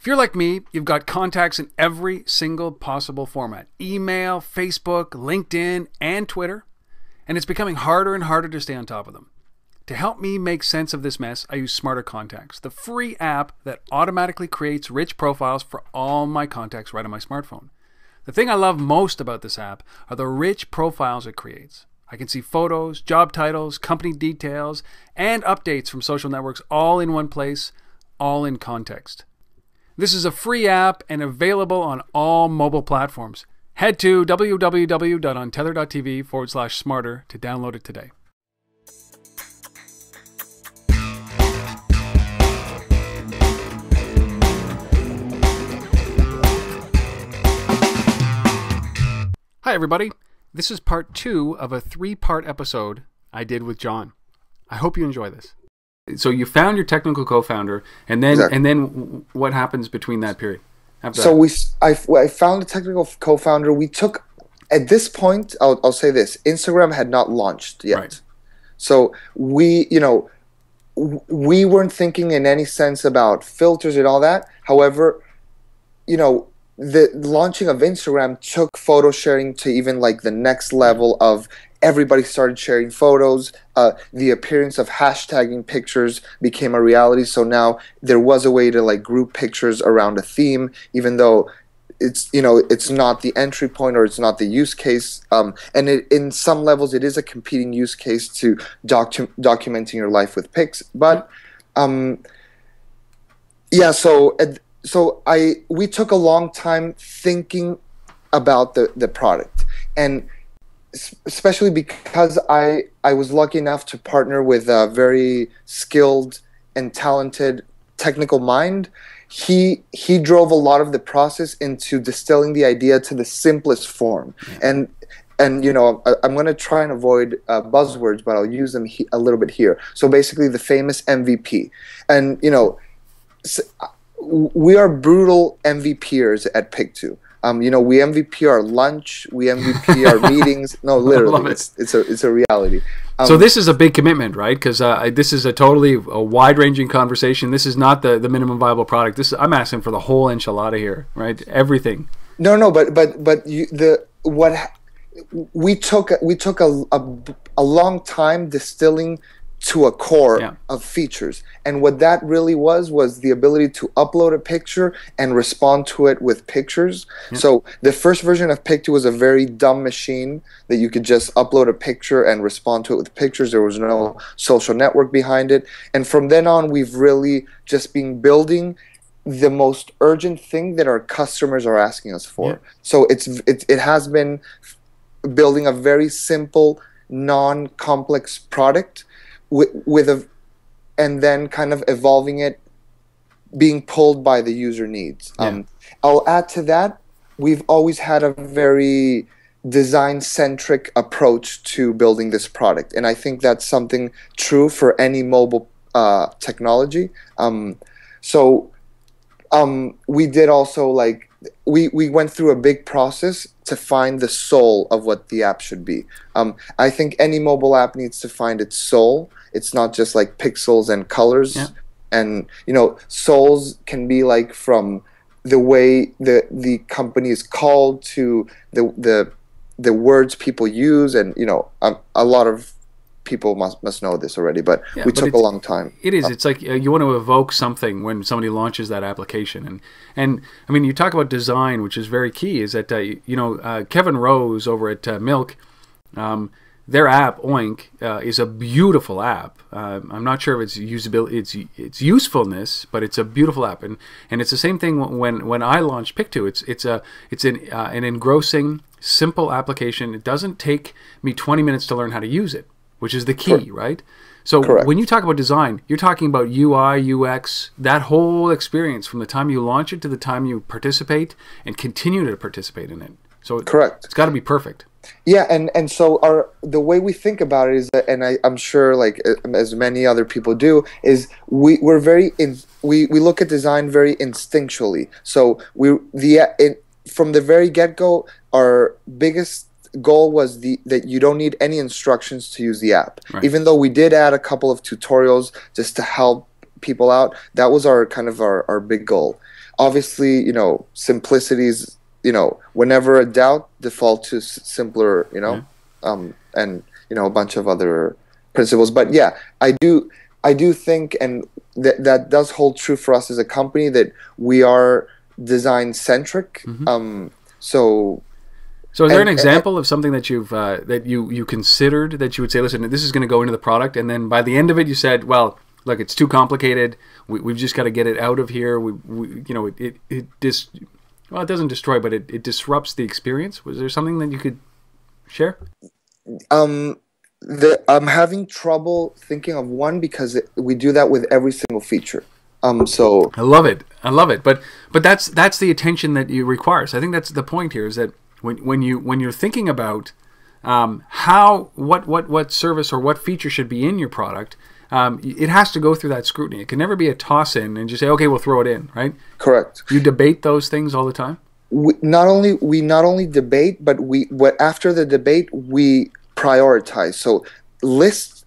If you're like me, you've got contacts in every single possible format. Email, Facebook, LinkedIn, and Twitter. And it's becoming harder and harder to stay on top of them. To help me make sense of this mess, I use Smarter Contacts, the free app that automatically creates rich profiles for all my contacts right on my smartphone. The thing I love most about this app are the rich profiles it creates. I can see photos, job titles, company details, and updates from social networks all in one place, all in context. This is a free app and available on all mobile platforms. Head to www.untether.tv/smarter to download it today. Hi, everybody. This is part 2 of a 3-part episode I did with Jon. I hope you enjoy this. So you found your technical co-founder, and then Exactly. and then what happens between that period? After So that? I found a technical co-founder. We took, at this point, I'll say this: Instagram had not launched yet. Right. So we weren't thinking in any sense about filters and all that. However, the launching of Instagram took photo sharing to even like the next level of everybody started sharing photos. The appearance of hashtagging pictures became a reality. So now there was a way to like group pictures around a theme, even though it's not the entry point or it's not the use case. And in some levels, it is a competing use case to documenting your life with pics. But yeah, so we took a long time thinking about the product, and especially because I was lucky enough to partner with a very skilled and talented technical mind. He drove a lot of the process into distilling the idea to the simplest form. And I'm going to try and avoid buzzwords, but I'll use them a little bit here. So basically the famous MVP. And we are brutal MVPers at Piictu. We MVP our lunch, we MVP our meetings. No, literally, it's a reality. So this is a big commitment, right? Because this is a wide-ranging conversation. This is not the minimum viable product. I'm asking for the whole enchilada here, right? Everything. No, but we took a long time distilling to a core of features, and what that really was the ability to upload a picture and respond to it with pictures. So the first version of Piictu was a very dumb machine that you could just upload a picture and respond to it with pictures. There was no social network behind it, and from then on we've really just been building the most urgent thing that our customers are asking us for. So it has been building a very simple, non-complex product and then kind of evolving it, being pulled by the user needs. I'll add to that, we've always had a very design-centric approach to building this product, and I think that's something true for any mobile technology. We did also we went through a big process to find the soul of what the app should be. I think any mobile app needs to find its soul. It's not just like pixels and colors. And souls can be like from the way the company is called to the words people use, and a lot of people must know this already, but we took a long time. It is. It's like you want to evoke something when somebody launches that application, and I mean, you talk about design, which is very key. Is that Kevin Rose over at Milk, their app Oink is a beautiful app. I'm not sure of its usability, its usefulness, but it's a beautiful app, and it's the same thing when I launched Piictu. It's an engrossing, simple application. It doesn't take me 20 minutes to learn how to use it, which is the key, right? So when you talk about design, you're talking about UI, UX, that whole experience from the time you launch it to the time you participate and continue to participate in it. So it's got to be perfect. Yeah, and so the way we think about it is that, and I'm sure like as many other people do, is we look at design very instinctually. So from the very get-go, our biggest goal was that you don't need any instructions to use the app. Even though we did add a couple of tutorials just to help people out. That was our kind of our big goal. Obviously, you know, simplicity is, you know, whenever a doubt, default to simpler, you know, and you know, a bunch of other principles. But yeah, I do think, and that does hold true for us as a company, that we are design centric. So is there an example of something that you've that you considered that you would say, listen, this is going to go into the product, and then by the end of it, you said, well, look, it's too complicated. We've just got to get it out of here. You know, well, it doesn't destroy, but it disrupts the experience. Was there something that you could share? I'm having trouble thinking of one, because we do that with every single feature. So I love it. But that's the attention that you require. So I think that's the point here, is that when you're thinking about what service or what feature should be in your product, it has to go through that scrutiny. It can never be a toss in and just say, okay, we'll throw it in, right? Correct. You debate those things all the time? We not only debate, but after the debate, we prioritize. So lists,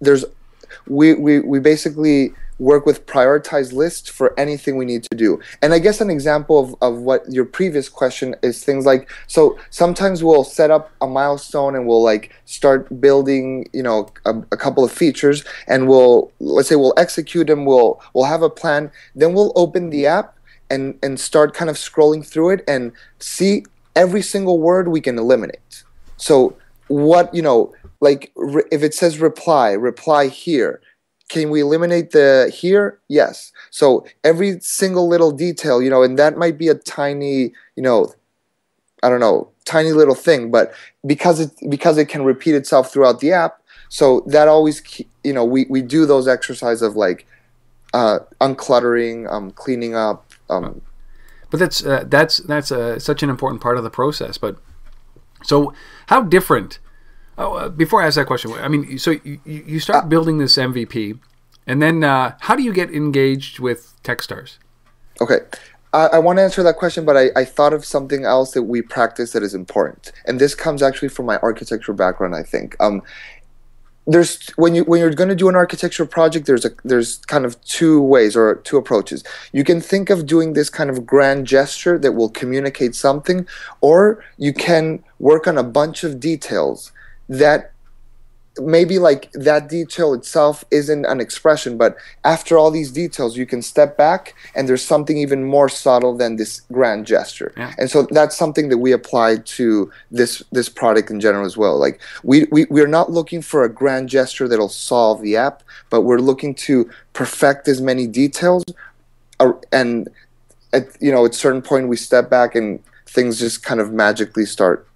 we basically work with prioritized lists for anything we need to do. And I guess an example of what your previous question is, things like, so sometimes we'll set up a milestone and we'll like start building, you know, a couple of features, and let's say we'll execute them, we'll have a plan, then we'll open the app and start kind of scrolling through it and see every single word we can eliminate. So what, you know, like if it says reply here, can we eliminate the here? Yes. So every single little detail, you know, and that might be a tiny, you know, I don't know, tiny little thing, but because it can repeat itself throughout the app, so that always, you know, we do those exercises of like uncluttering, cleaning up. But that's such an important part of the process. But so how different? Before I ask that question, I mean, so you start building this MVP, and then how do you get engaged with TechStars? Okay, I want to answer that question, but I thought of something else that we practice that is important, and this comes actually from my architecture background, I think. There's when you're going to do an architecture project, there's kind of two ways or two approaches. You can think of doing this kind of grand gesture that will communicate something, or you can work on a bunch of details that maybe like that detail itself isn't an expression, but after all these details you can step back and there's something even more subtle than this grand gesture. And so that's something that we apply to this product in general as well. Like we're not looking for a grand gesture that'll solve the app, but we're looking to perfect as many details, and at a certain point we step back and things just kind of magically start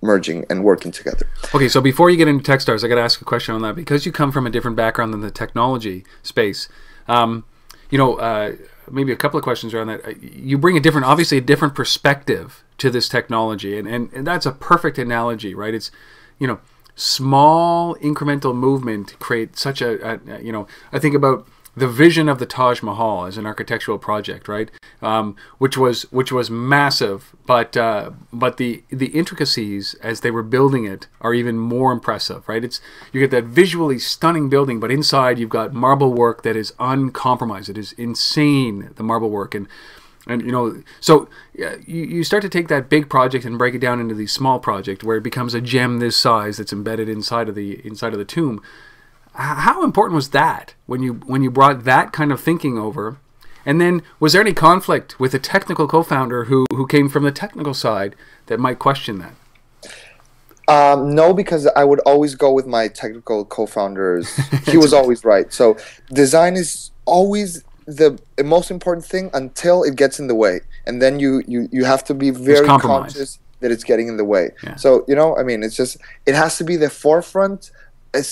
merging and working together. Okay, so before you get into TechStars, I got to ask a question on that, because you come from a different background than the technology space. Maybe a couple of questions around that. You bring obviously a different perspective to this technology, and that's a perfect analogy, right? It's, small incremental movement create such I think about the vision of the Taj Mahal as an architectural project, right? Which was massive, but the intricacies as they were building it are even more impressive, right? You get that visually stunning building, but inside you've got marble work that is uncompromised. It is insane, the marble work, and so you start to take that big project and break it down into these small projects where it becomes a gem this size that's embedded inside of the tomb. How important was that when you brought that kind of thinking over? And then was there any conflict with a technical co-founder who came from the technical side that might question that? No, because I would always go with my technical co-founders. He was always right. So design is always the most important thing until it gets in the way, and then you have to be very conscious that it's getting in the way. Yeah. So it has to be the forefront.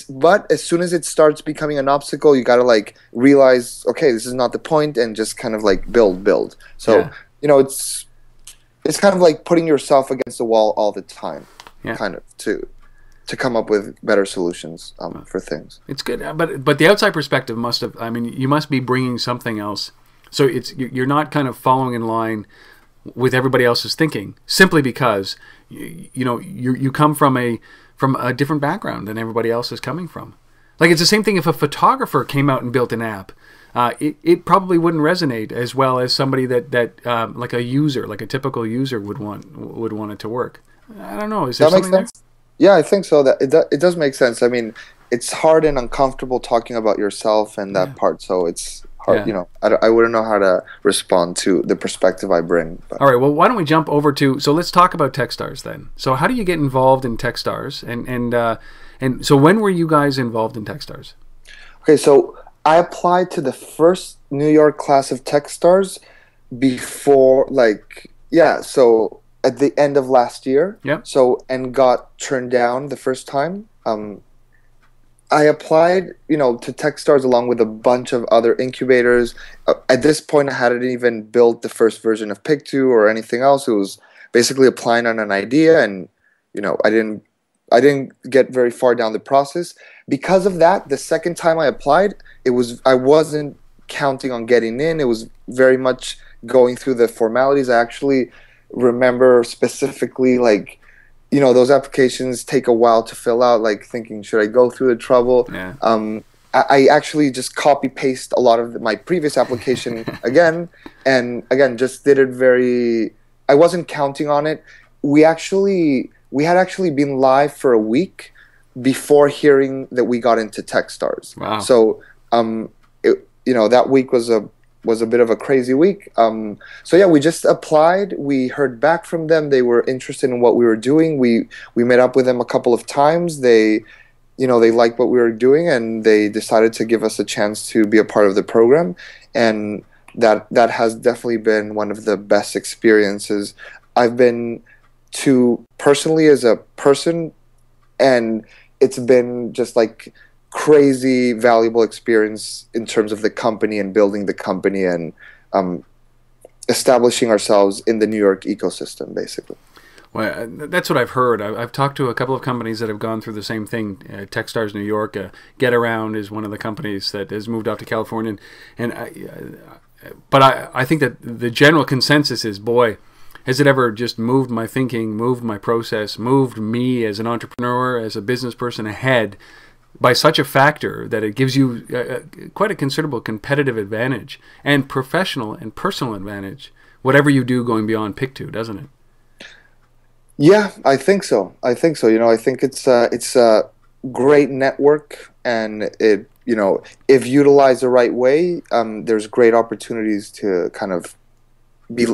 But as soon as it starts becoming an obstacle, you gotta realize, okay, this is not the point, and just kind of build. So it's kind of like putting yourself against the wall all the time, kind of to come up with better solutions for things. It's good, but the outside perspective must have. I mean, you must be bringing something else. So you're not kind of following in line with everybody else's thinking simply because you come from a different background than everybody else is coming from. Like, it's the same thing if a photographer came out and built an app. it probably wouldn't resonate as well as somebody that like a user, like a typical user would want it to work. I don't know. Is there something there? Yeah, I think so. That it does make sense. I mean, it's hard and uncomfortable talking about yourself and that part. So it's hard. You know, I wouldn't know how to respond to the perspective I bring. But. All right. Well, why don't we jump over to? So let's talk about TechStars then. So how do you get involved in TechStars? And so when were you guys involved in TechStars? Okay, so I applied to the first New York class of TechStars before, so at the end of last year. Yeah. So, and got turned down the first time. I applied, to TechStars along with a bunch of other incubators. At this point, I hadn't even built the first version of Piictu or anything else. It was basically applying on an idea, and I didn't get very far down the process. Because of that, the second time I applied, I wasn't counting on getting in. It was very much going through the formalities. I actually remember specifically, those applications take a while to fill out, thinking, should I go through the trouble? Yeah. I actually just copy-paste a lot of my previous application again, and again, just did it I wasn't counting on it. We had actually been live for a week before hearing that we got into TechStars. Wow. So, that week was a bit of a crazy week. So yeah, we just applied. We heard back from them. They were interested in what we were doing. We met up with them a couple of times. They liked what we were doing, and they decided to give us a chance to be a part of the program. And that has definitely been one of the best experiences I've been to personally as a person, and it's been just crazy valuable experience in terms of the company and building the company and establishing ourselves in the New York ecosystem, basically. Well, that's what I've heard. I've talked to a couple of companies that have gone through the same thing. TechStars New York, GetAround is one of the companies that has moved out to California, but I think that the general consensus is, boy, has it ever just moved my thinking, moved my process, moved me as an entrepreneur, as a business person ahead by such a factor that it gives you quite a considerable competitive advantage and professional and personal advantage, whatever you do going beyond Piictu, doesn't it? Yeah, I think so. I think it's a great network, and if utilized the right way, there's great opportunities to kind of be,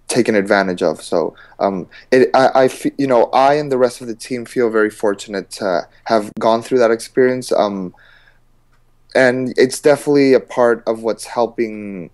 taken advantage of. So I and the rest of the team feel very fortunate to have gone through that experience. And it's definitely a part of what's helping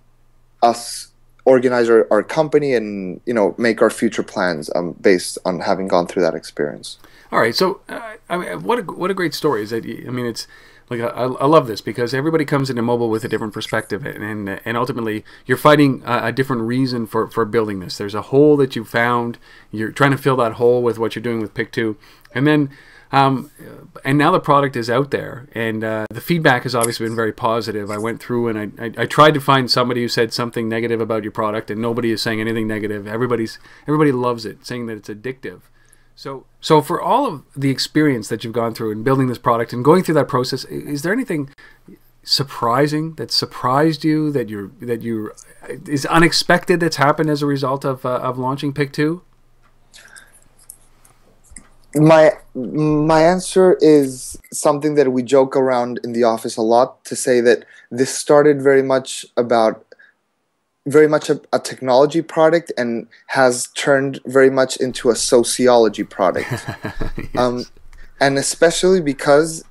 us organize our company and make our future plans based on having gone through that experience. All right, so what a great story. It's I love this because everybody comes into mobile with a different perspective, and ultimately you're fighting a different reason for building this. There's a hole that you found. You're trying to fill that hole with what you're doing with Piictu, and then and now the product is out there, and the feedback has obviously been very positive. I went through and I tried to find somebody who said something negative about your product, and nobody is saying anything negative. Everybody loves it, saying that it's addictive. So for all of the experience that you've gone through in building this product and going through that process, is there anything surprising that surprised you that is unexpected that's happened as a result of launching Piictu? My answer is something that we joke around in the office a lot, to say that this started very much a technology product and has turned very much into a sociology product. Yes. And especially because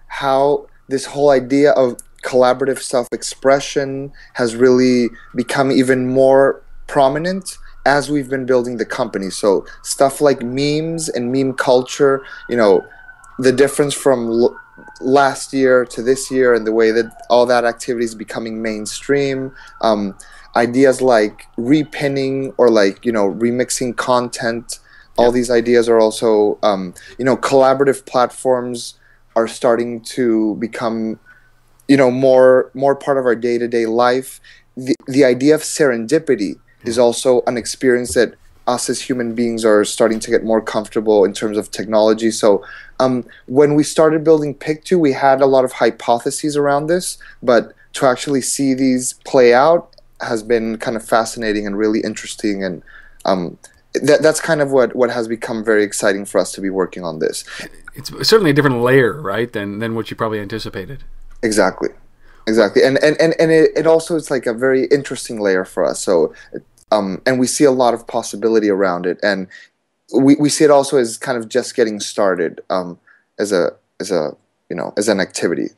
how this whole idea of collaborative self-expression has really become even more prominent as we've been building the company. So stuff like memes and meme culture, the difference from last year to this year and the way that all that activity is becoming mainstream. Ideas like repinning or remixing content. All these ideas are also, collaborative platforms are starting to become, more part of our day-to-day life. The idea of serendipity is also an experience that us as human beings are starting to get more comfortable in terms of technology. So when we started building Piictu, we had a lot of hypotheses around this, but to actually see these play out has been kind of fascinating and really interesting, and that's kind of what has become very exciting for us to be working on this. It's certainly a different layer, right, than what you probably anticipated. Exactly. And it also is like a very interesting layer for us. So, and we see a lot of possibility around it, and we see it also as kind of just getting started, as an activity.